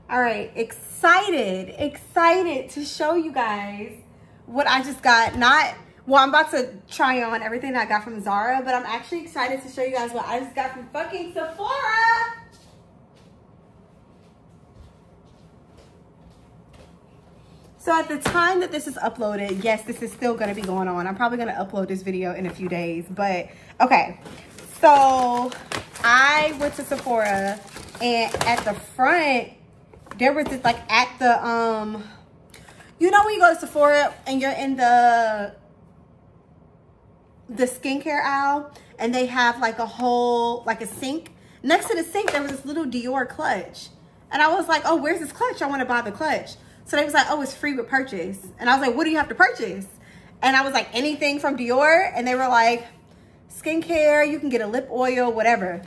All right, excited to show you guys what I just got. Well, I'm about to try on everything that I got from Zara, but I'm actually excited to show you guys what I just got from fucking Sephora. So at the time that this is uploaded, yes, this is still going to be going on. I'm probably going to upload this video in a few days. But, okay. So, I went to Sephora. And at the front, there was this, like, at the, you know when you go to Sephora and you're in the skincare aisle. And they have, like, a whole, like, a sink. Next to the sink, there was this little Dior clutch. And I was like, oh, where's this clutch? I want to buy the clutch. So they was like, oh, it's free with purchase. And I was like, what do you have to purchase? And I was like, anything from Dior? And they were like, skincare, you can get a lip oil, whatever.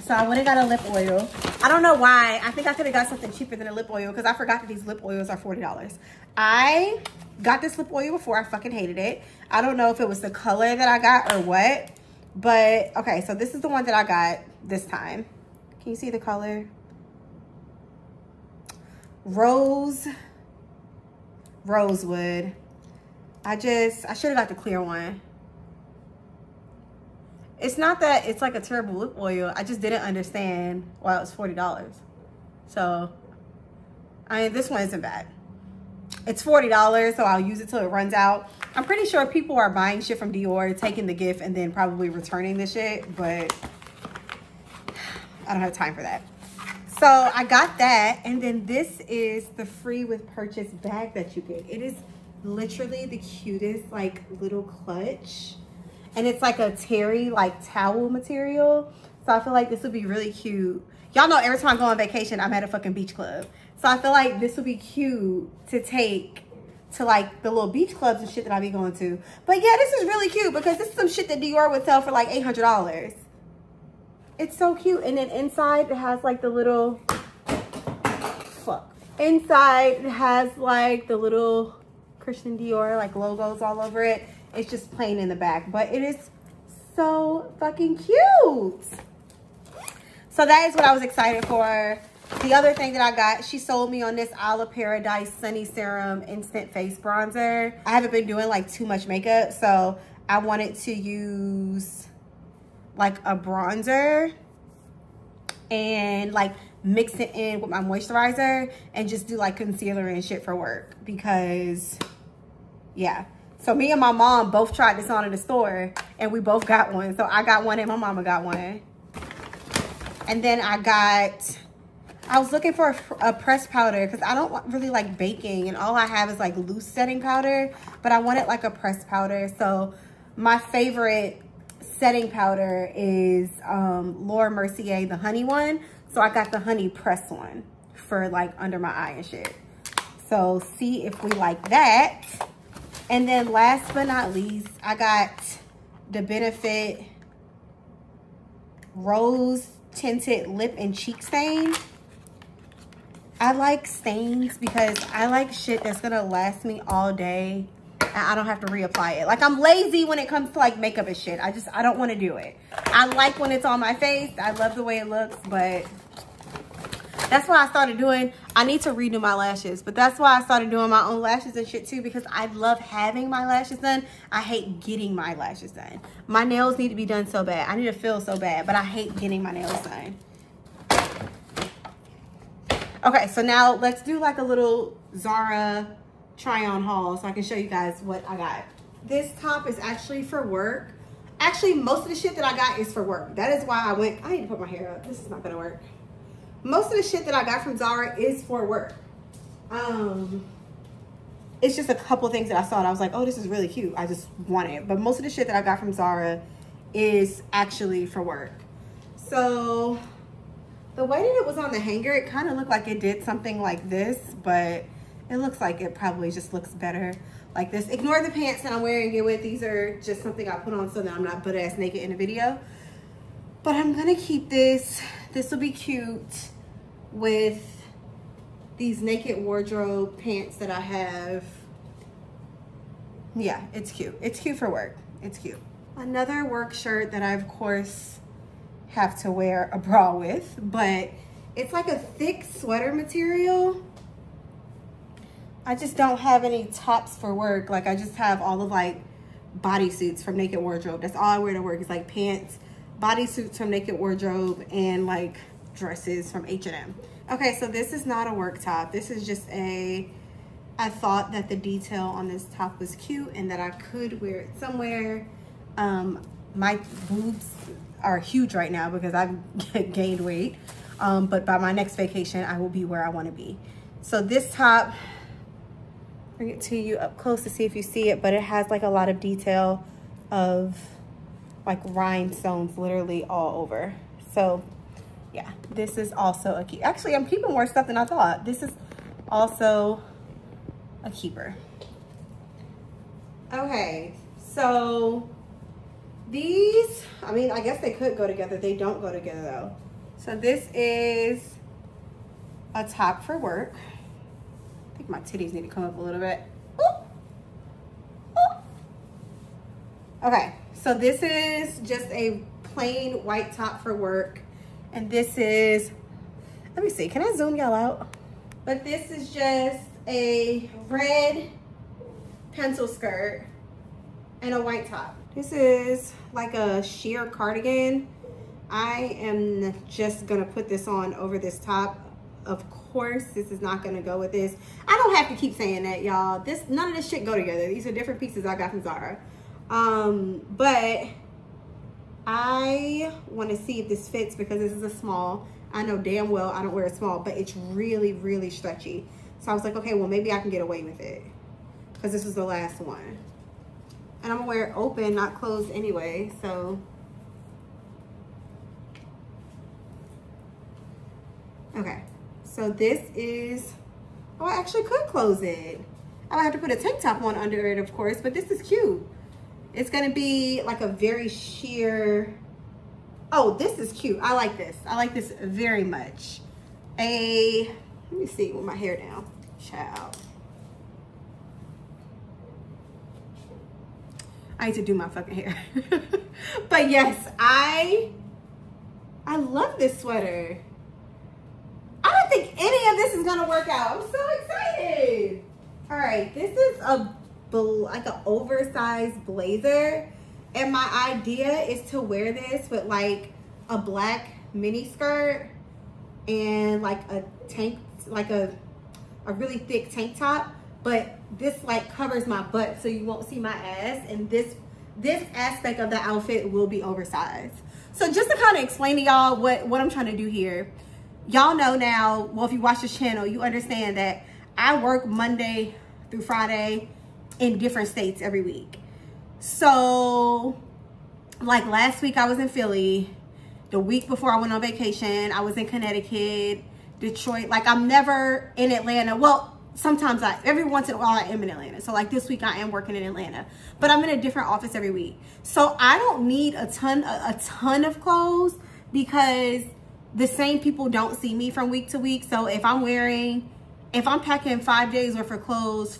So I went and got a lip oil. I don't know why. I think I could have got something cheaper than a lip oil because I forgot that these lip oils are $40. I got this lip oil before. I fucking hated it. I don't know if it was the color that I got or what. But, okay, so this is the one that I got this time. Can you see the color? Rosewood. I should have got the clear one. It's not that it's like a terrible lip oil. I just didn't understand why it was $40. So, I mean, this one isn't bad. It's $40, so I'll use it till it runs out. I'm pretty sure people are buying shit from Dior, taking the gift, and then probably returning the shit. But I don't have time for that. So I got that, and then this is the free with purchase bag that you get. It is literally the cutest like little clutch, and it's like a terry like towel material. So I feel like this would be really cute. Y'all know every time I go on vacation, I'm at a fucking beach club. So I feel like this would be cute to take to like the little beach clubs and shit that I be going to. But yeah, this is really cute because this is some shit that Dior would sell for like $800. It's so cute. And then inside it has like the little, inside it has like the little Christian Dior like logos all over it. It's just plain in the back, but it is so fucking cute. So that is what I was excited for. The other thing that I got, she sold me on this Isle of Paradise Sunny Serum Instant Face Bronzer. I haven't been doing like too much makeup, so I wanted to use like a bronzer and like mix it in with my moisturizer and just do like concealer and shit for work because yeah. So me and my mom both tried this on in the store and we both got one. So I got one and my mama got one. And then I was looking for a pressed powder because I don't really like baking and all I have is like loose setting powder, but I wanted like a pressed powder. So my favorite setting powder is Laura Mercier, the honey one. So I got the honey press one for like under my eye and shit. So see if we like that. And then last but not least, I got the Benefit Rose Tinted Lip and Cheek Stain. I like stains because I like shit that's gonna last me all day and I don't have to reapply it. Like I'm lazy when it comes to like makeup and shit. I don't want to do it. I like when it's on my face. I love the way it looks, but that's why I started doing, I need to redo my lashes, but that's why I started doing my own lashes and shit too, because I love having my lashes done. I hate getting my lashes done. My nails need to be done so bad. I need to feel so bad, but I hate getting my nails done. Okay, so now let's do like a little Zara try on haul so I can show you guys what I got. This top is actually for work. Actually, most of the shit that I got is for work. That is why I need to put my hair up. This is not gonna work. Most of the shit that I got from Zara is for work. It's just a couple of things that I saw and I was like, oh, this is really cute. I just want it. But most of the shit that I got from Zara is actually for work. So the way that it was on the hanger, it kind of looked like it did something like this, but it looks like it probably just looks better like this. Ignore the pants that I'm wearing it with. These are just something I put on so that I'm not butt-ass naked in the video. But I'm gonna keep this. This will be cute with these Naked Wardrobe pants that I have. Yeah, it's cute. It's cute for work. It's cute. Another work shirt that I, of course, have to wear a bra with, but it's like a thick sweater material. I just don't have any tops for work. Like I just have all of like bodysuits from Naked Wardrobe. That's all I wear to work. It's like pants, bodysuits from Naked Wardrobe, and like dresses from H&M. Okay, so this is not a work top. This is just I thought that the detail on this top was cute and that I could wear it somewhere. My boobs are huge right now because I've gained weight. But by my next vacation, I will be where I want to be. So this top, bring it to you up close to see if you see it, but it has like a lot of detail of like rhinestones literally all over. So yeah, this is also a keeper. Actually, I'm keeping more stuff than I thought. This is also a keeper. Okay, so these, I mean, I guess they could go together. They don't go together though. So this is a top for work. I think my titties need to come up a little bit. Ooh. Ooh. Okay, so this is just a plain white top for work. And this is, let me see, can I zoom y'all out? But this is just a red pencil skirt and a white top. This is like a sheer cardigan. I am just gonna put this on over this top. Of course, this is not gonna go with this. I don't have to keep saying that, y'all. None of this shit go together. These are different pieces I got from Zara. But I want to see if this fits because this is a small. I know damn well I don't wear a small, but it's really, really stretchy. So I was like, okay, well, maybe I can get away with it because this is the last one. And I'm gonna wear it open, not closed anyway, so. Okay, so this is, oh, I actually could close it. I would have to put a tank top on under it, of course, but this is cute. It's gonna be like a very sheer, oh, this is cute. I like this. I like this very much. Let me see with my hair down. Child. I need to do my fucking hair. But yes, I love this sweater. I don't think any of this is gonna work out. I'm so excited. All right, this is like an oversized blazer. And my idea is to wear this with like a black mini skirt and like a tank, like a really thick tank top. But this like covers my butt so you won't see my ass. And this aspect of the outfit will be oversized. So just to kind of explain to y'all what I'm trying to do here. Y'all know now, well, if you watch this channel, you understand that I work Monday through Friday in different states every week. So like last week I was in Philly. The week before I went on vacation, I was in Connecticut, Detroit. Like I'm never in Atlanta. Well, sometimes every once in a while I am in Atlanta. So like this week I am working in Atlanta, but I'm in a different office every week. So I don't need a ton of clothes because the same people don't see me from week to week. So if I'm packing 5 days worth of clothes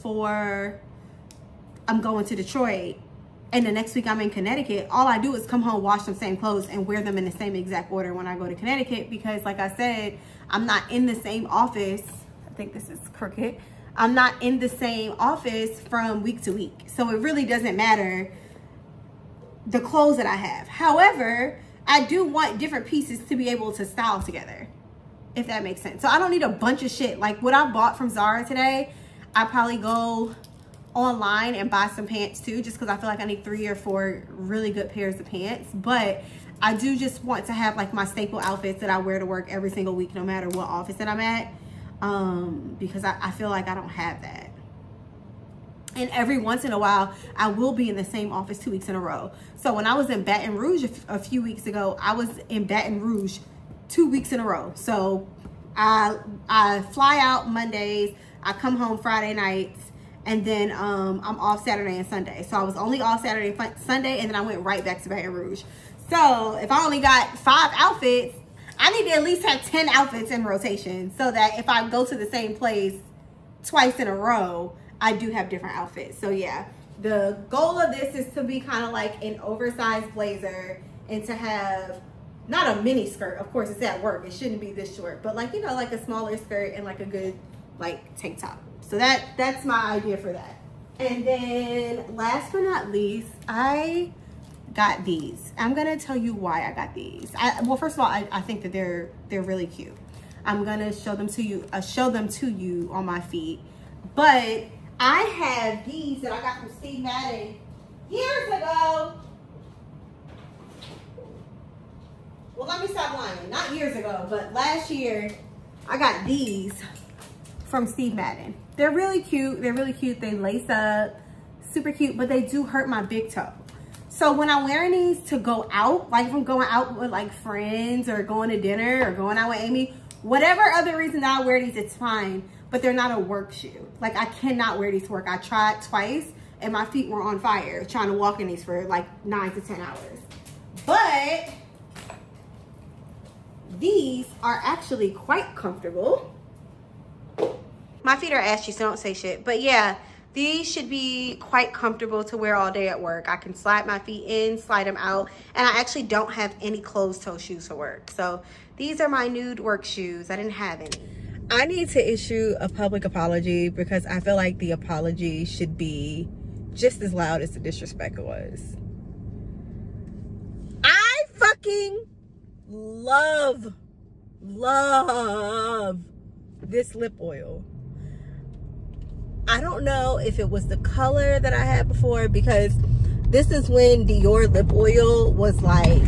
I'm going to Detroit and the next week I'm in Connecticut, all I do is come home, wash them same clothes and wear them in the same exact order when I go to Connecticut because like I said, I'm not in the same office. I think this is crooked. I'm not in the same office from week to week. So it really doesn't matter the clothes that I have. However, I do want different pieces to be able to style together, if that makes sense. So I don't need a bunch of shit. Like what I bought from Zara today, I probably go online and buy some pants too, just because I feel like I need 3 or 4 really good pairs of pants. But I do just want to have like my staple outfits that I wear to work every single week, no matter what office that I'm at, because I feel like I don't have that. And every once in a while, I will be in the same office 2 weeks in a row. So when I was in Baton Rouge a few weeks ago, I was in Baton Rouge 2 weeks in a row. So I fly out Mondays, I come home Friday nights, and then I'm off Saturday and Sunday. So I was only off Saturday and Sunday, and then I went right back to Baton Rouge. So if I only got 5 outfits, I need to at least have 10 outfits in rotation so that if I go to the same place twice in a row, I do have different outfits. So yeah, the goal of this is to be kind of like an oversized blazer and to have not a mini skirt. Of course, it's at work. It shouldn't be this short, but like, you know, like a smaller skirt and like a good like tank top. So that's my idea for that. And then last but not least, I got these. I'm gonna tell you why I got these. Well, first of all, I think that they're really cute. I'm gonna show them to you on my feet. But I have these that I got from Steve Madden years ago. Well, let me stop lying. Not years ago, but last year I got these from Steve Madden. They're really cute. They're really cute. They lace up, super cute, but they do hurt my big toe. So when I'm wearing these to go out, like if I'm going out with like friends or going to dinner or going out with Amy, whatever other reason that I wear these, it's fine. But they're not a work shoe. Like I cannot wear these to work. I tried twice and my feet were on fire trying to walk in these for like 9 to 10 hours. But these are actually quite comfortable. My feet are ashy, so don't say shit. But yeah, these should be quite comfortable to wear all day at work. I can slide my feet in, slide them out, and I actually don't have any closed toe shoes for work. So these are my nude work shoes. I didn't have any. I need to issue a public apology because I feel like the apology should be just as loud as the disrespect was. I fucking love this lip oil. I don't know if it was the color that I had before, because this is when Dior lip oil was like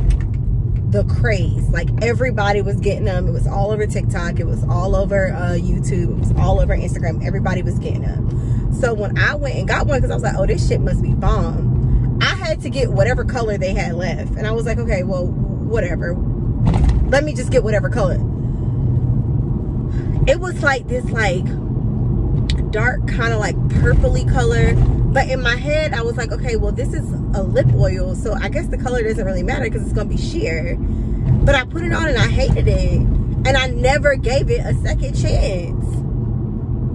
the craze. Like everybody was getting them. It was all over TikTok. It was all over YouTube. It was all over Instagram. Everybody was getting them. So when I went and got one, because I was like, oh, this shit must be bomb, I had to get whatever color they had left. And I was like, okay, well, whatever. Let me just get whatever color. It was like this like dark kind of like purpley color. But in my head, I was like, okay, well, this is a lip oil, so I guess the color doesn't really matter because it's going to be sheer. But I put it on and I hated it. And I never gave it a second chance.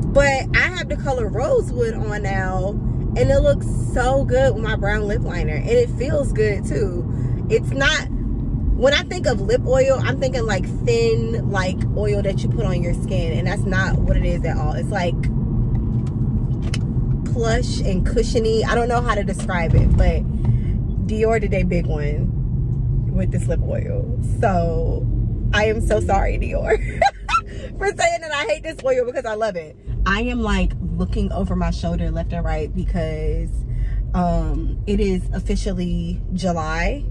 But I have the color Rosewood on now. And it looks so good with my brown lip liner. And it feels good, too. It's not... When I think of lip oil, I'm thinking like thin, like oil that you put on your skin. And that's not what it is at all. It's like... plush and cushiony. I don't know how to describe it, but Dior did a big one with this lip oil. So I am so sorry, Dior, for saying that I hate this oil because I love it. I am like looking over my shoulder left and right because it is officially July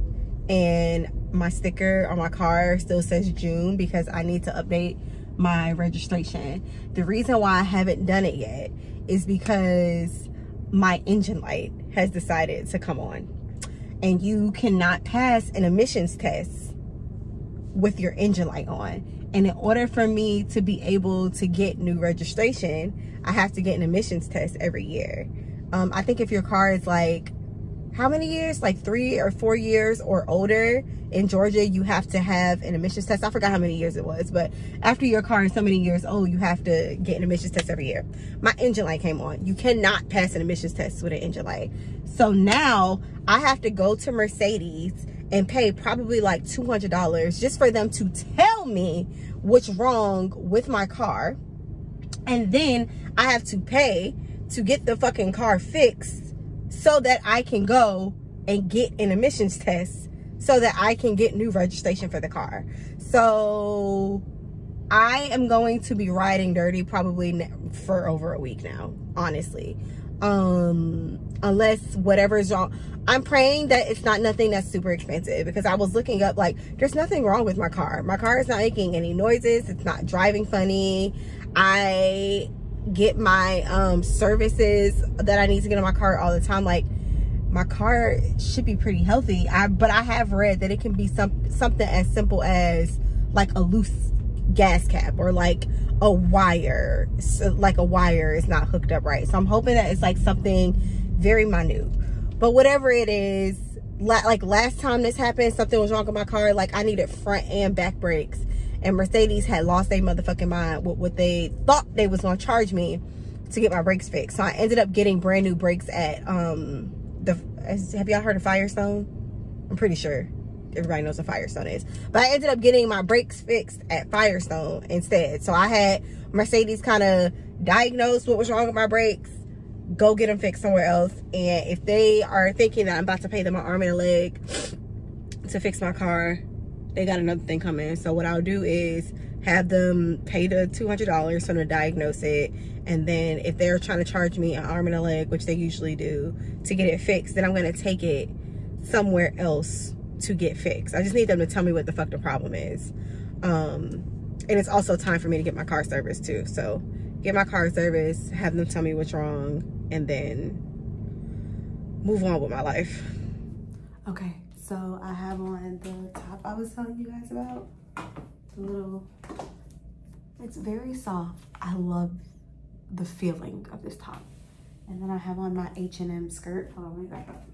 and my sticker on my car still says June because I need to update my registration. The reason why I haven't done it yet is because my engine light has decided to come on. And you cannot pass an emissions test with your engine light on. And in order for me to be able to get new registration, I have to get an emissions test every year. I think if your car is like, how many years? Like 3 or 4 years or older in Georgia, you have to have an emissions test. I forgot how many years it was, but after your car is so many years old, you have to get an emissions test every year. My engine light came on. You cannot pass an emissions test with an engine light. So now I have to go to Mercedes and pay probably like $200 just for them to tell me what's wrong with my car. And then I have to pay to get the fucking car fixed so that I can go and get an emissions test so that I can get new registration for the car. So I am going to be riding dirty probably for over a week now, honestly. Unless whatever's wrong. I'm praying that it's not nothing that's super expensive because I was looking up, like, there's nothing wrong with my car. My car is not making any noises. It's not driving funny. I get my services that I need to get on my car all the time. Like, my car should be pretty healthy. But I have read that it can be something as simple as like a loose gas cap or like a wire, so like a wire is not hooked up right. So I'm hoping that it's like something very minute. But whatever it is, like last time this happened, something was wrong with my car. Like I needed front and back brakes, and Mercedes had lost their motherfucking mind with what they thought they was gonna charge me to get my brakes fixed. So I ended up getting brand new brakes at have y'all heard of Firestone? I'm pretty sure everybody knows what Firestone is. But I ended up getting my brakes fixed at Firestone instead. So I had Mercedes kind of diagnose what was wrong with my brakes, go get them fixed somewhere else. And if they are thinking that I'm about to pay them an arm and a leg to fix my car, they got another thing coming. So what I'll do is have them pay the $200 for them to diagnose it. And then if they're trying to charge me an arm and a leg, which they usually do, to get it fixed, then I'm going to take it somewhere else to get fixed. I just need them to tell me what the fuck the problem is. And it's also time for me to get my car serviced too. So get my car serviced, have them tell me what's wrong, and then move on with my life. Okay, so I have on the top I was telling you guys about. The little, it's very soft. I love the feeling of this top. And then I have on my H&M skirt. Hold on, let me back up.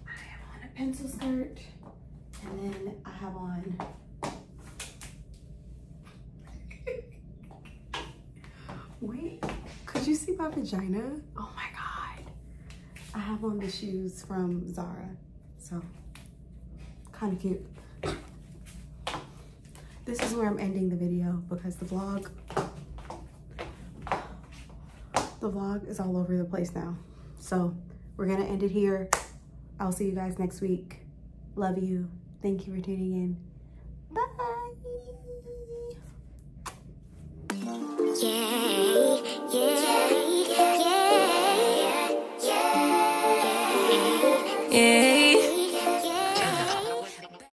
I have on a pencil skirt, and then I have on wait, could you see my vagina? Oh my god. I have on the shoes from Zara, so kind of cute. This is where I'm ending the video because the vlog is all over the place now. So we're gonna end it here. I'll see you guys next week. Love you. Thank you for tuning in.